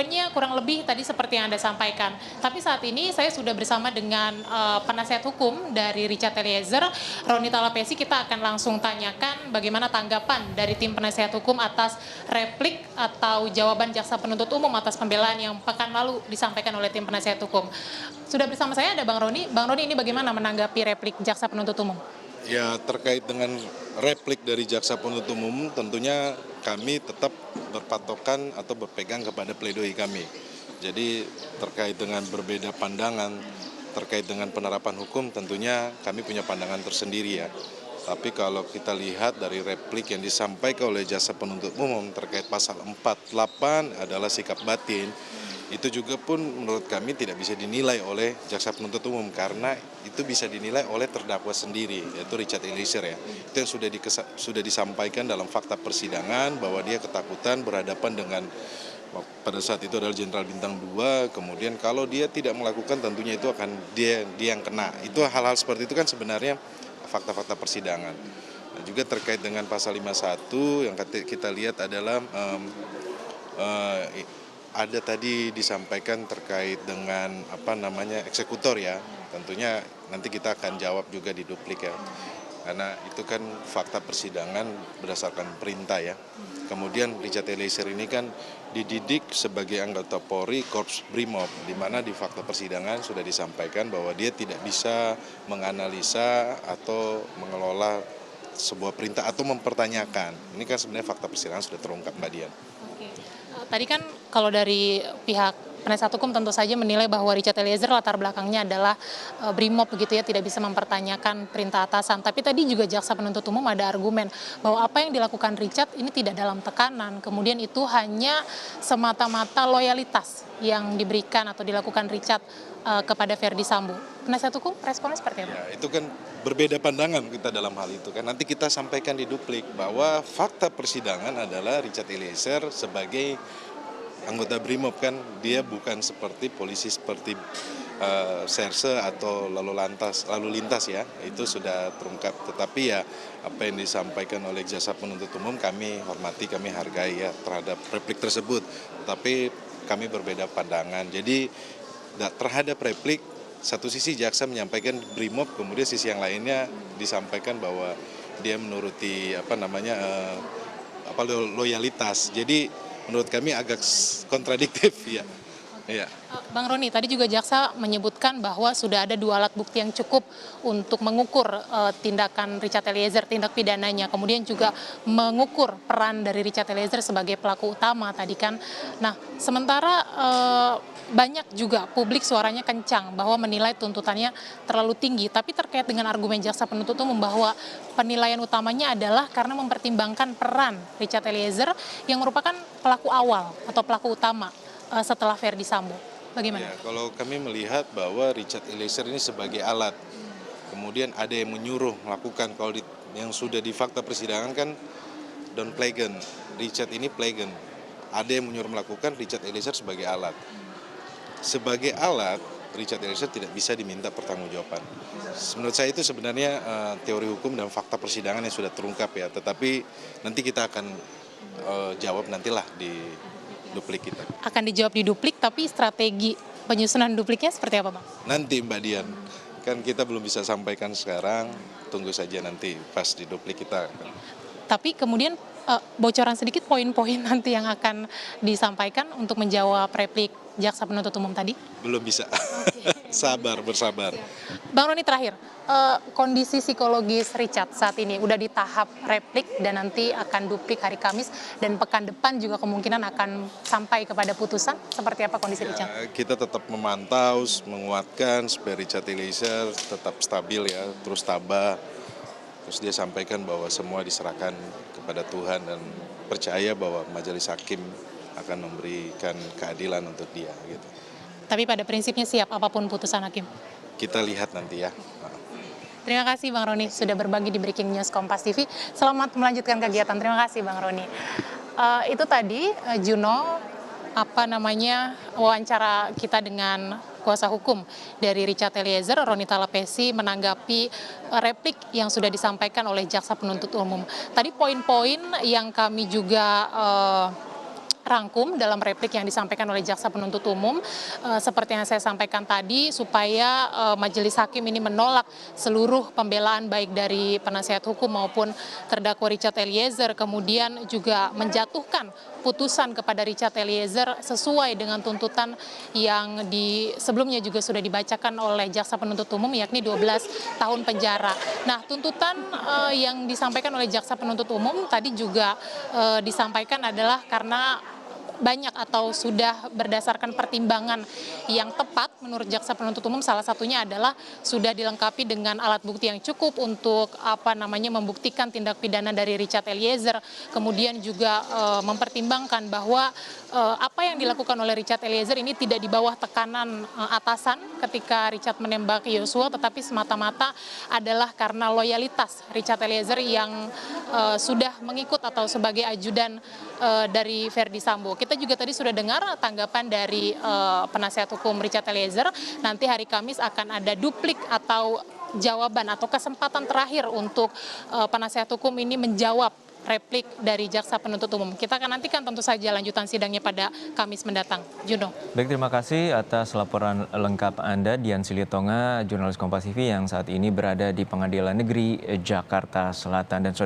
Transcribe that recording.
poin-poinnya kurang lebih tadi seperti yang Anda sampaikan. Tapi saat ini saya sudah bersama dengan penasihat hukum dari Richard Eliezer, Roni Talapesi. Kita akan langsung tanyakan bagaimana tanggapan dari tim penasihat hukum atas replik atau jawaban jaksa penuntut umum atas pembelaan yang pekan lalu disampaikan oleh tim penasihat hukum. Sudah bersama saya ada Bang Roni. Bang Roni, ini bagaimana menanggapi replik jaksa penuntut umum? Ya, terkait dengan replik dari jaksa penuntut umum, tentunya kami tetap berpatokan atau berpegang kepada pledoi kami. Jadi terkait dengan berbeda pandangan, terkait dengan penerapan hukum, tentunya kami punya pandangan tersendiri ya. Tapi kalau kita lihat dari replik yang disampaikan oleh jaksa penuntut umum terkait pasal 48 adalah sikap batin, itu juga pun menurut kami tidak bisa dinilai oleh jaksa penuntut umum karena itu bisa dinilai oleh terdakwa sendiri, yaitu Richard Eliezer ya. Itu yang sudah disampaikan dalam fakta persidangan bahwa dia ketakutan berhadapan dengan pada saat itu adalah Jenderal Bintang 2, kemudian kalau dia tidak melakukan tentunya itu akan dia yang kena. Itu hal-hal seperti itu kan sebenarnya fakta-fakta persidangan. Nah, juga terkait dengan pasal 51 yang kita lihat adalah ada tadi disampaikan terkait dengan eksekutor ya, tentunya nanti kita akan jawab juga di duplik ya, karena itu kan fakta persidangan berdasarkan perintah ya. Kemudian Richard Eliezer ini kan dididik sebagai anggota Polri Korps Brimob, di mana di fakta persidangan sudah disampaikan bahwa dia tidak bisa menganalisa atau mengelola sebuah perintah atau mempertanyakan. Ini kan sebenarnya fakta persidangan sudah terungkap, Mbak Dian. Tadi kan kalau dari pihak penasihat hukum tentu saja menilai bahwa Richard Eliezer latar belakangnya adalah Brimob begitu ya, tidak bisa mempertanyakan perintah atasan. Tapi tadi juga jaksa penuntut umum ada argumen bahwa apa yang dilakukan Richard ini tidak dalam tekanan, kemudian itu hanya semata-mata loyalitas yang diberikan atau dilakukan Richard kepada Verdi Sambo. Penasihat hukum responnya seperti apa? Ya, itu kan berbeda pandangan kita dalam hal itu kan. Nanti kita sampaikan di duplik bahwa fakta persidangan adalah Richard Eliezer sebagai anggota Brimob kan, dia bukan seperti polisi seperti serse atau lalu lintas ya, itu sudah terungkap. Tetapi ya apa yang disampaikan oleh jaksa penuntut umum kami hormati, kami hargai ya terhadap replik tersebut. Tetapi kami berbeda pandangan. Jadi terhadap replik, satu sisi jaksa menyampaikan Brimob, kemudian sisi yang lainnya disampaikan bahwa dia menuruti loyalitas. Jadi menurut kami agak kontradiktif ya. Ya. Bang Roni, tadi juga jaksa menyebutkan bahwa sudah ada 2 alat bukti yang cukup untuk mengukur tindakan Richard Eliezer, tindak pidananya, kemudian juga mengukur peran dari Richard Eliezer sebagai pelaku utama tadi kan. Nah, sementara banyak juga publik suaranya kencang bahwa menilai tuntutannya terlalu tinggi, tapi terkait dengan argumen jaksa penuntut umum bahwa penilaian utamanya adalah karena mempertimbangkan peran Richard Eliezer yang merupakan pelaku awal atau pelaku utama setelah Verdi Sambo. Bagaimana? Ya, kalau kami melihat bahwa Richard Eliezer ini sebagai alat, kemudian ada yang menyuruh melakukan, kalau yang sudah di fakta persidangan kan Don Plegen, Richard ini Plegen, ada yang menyuruh melakukan, Richard Eliezer sebagai alat. Sebagai alat, Richard Eliezer tidak bisa diminta pertanggungjawaban. Menurut saya itu sebenarnya teori hukum dan fakta persidangan yang sudah terungkap ya, tetapi nanti kita akan jawab nantilah di duplik kita. Akan dijawab di duplik, tapi strategi penyusunan dupliknya seperti apa, Bang? Nanti Mbak Dian, kan kita belum bisa sampaikan sekarang, tunggu saja nanti pas di duplik kita. Tapi kemudian bocoran sedikit poin-poin nanti yang akan disampaikan untuk menjawab replik jaksa penuntut umum tadi? Belum bisa, bersabar. Bang Roni, terakhir, kondisi psikologis Richard saat ini udah di tahap replik dan nanti akan duplik hari Kamis dan pekan depan juga kemungkinan akan sampai kepada putusan. Seperti apa kondisi Richard? Kita tetap memantau, menguatkan supaya Richard Eliezer tetap stabil ya, terus tabah. Terus dia sampaikan bahwa semua diserahkan kepada Tuhan dan percaya bahwa majelis hakim akan memberikan keadilan untuk dia gitu. Tapi pada prinsipnya siap apapun putusan hakim? Kita lihat nanti ya. Terima kasih Bang Roni sudah berbagi di Breaking News Kompas TV. Selamat melanjutkan kegiatan. Terima kasih Bang Roni. Itu tadi Juno wawancara kita dengan kuasa hukum dari Richard Eliezer, Roni Talapesi, menanggapi replik yang sudah disampaikan oleh jaksa penuntut umum. Tadi poin-poin yang kami juga dirangkum dalam replik yang disampaikan oleh jaksa penuntut umum. Seperti yang saya sampaikan tadi, supaya majelis hakim ini menolak seluruh pembelaan baik dari penasihat hukum maupun terdakwa Richard Eliezer, kemudian juga menjatuhkan putusan kepada Richard Eliezer sesuai dengan tuntutan yang sebelumnya juga sudah dibacakan oleh jaksa penuntut umum, yakni 12 tahun penjara. Nah, tuntutan yang disampaikan oleh jaksa penuntut umum tadi juga disampaikan adalah karena banyak atau sudah berdasarkan pertimbangan yang tepat menurut jaksa penuntut umum, salah satunya adalah sudah dilengkapi dengan alat bukti yang cukup untuk membuktikan tindak pidana dari Richard Eliezer, kemudian juga mempertimbangkan bahwa apa yang dilakukan oleh Richard Eliezer ini tidak di bawah tekanan atasan ketika Richard menembak Yosua, tetapi semata-mata adalah karena loyalitas Richard Eliezer yang sudah mengikut atau sebagai ajudan dari Verdi Sambo. Kita juga tadi sudah dengar tanggapan dari penasihat hukum Richard Eliezer. Nanti hari Kamis akan ada duplik atau jawaban atau kesempatan terakhir untuk penasihat hukum ini menjawab replik dari jaksa penuntut umum. Kita akan nantikan tentu saja lanjutan sidangnya pada Kamis mendatang. Juno. Baik, terima kasih atas laporan lengkap Anda, Dian Silitonga, jurnalis Kompas TV yang saat ini berada di Pengadilan Negeri Jakarta Selatan. Dan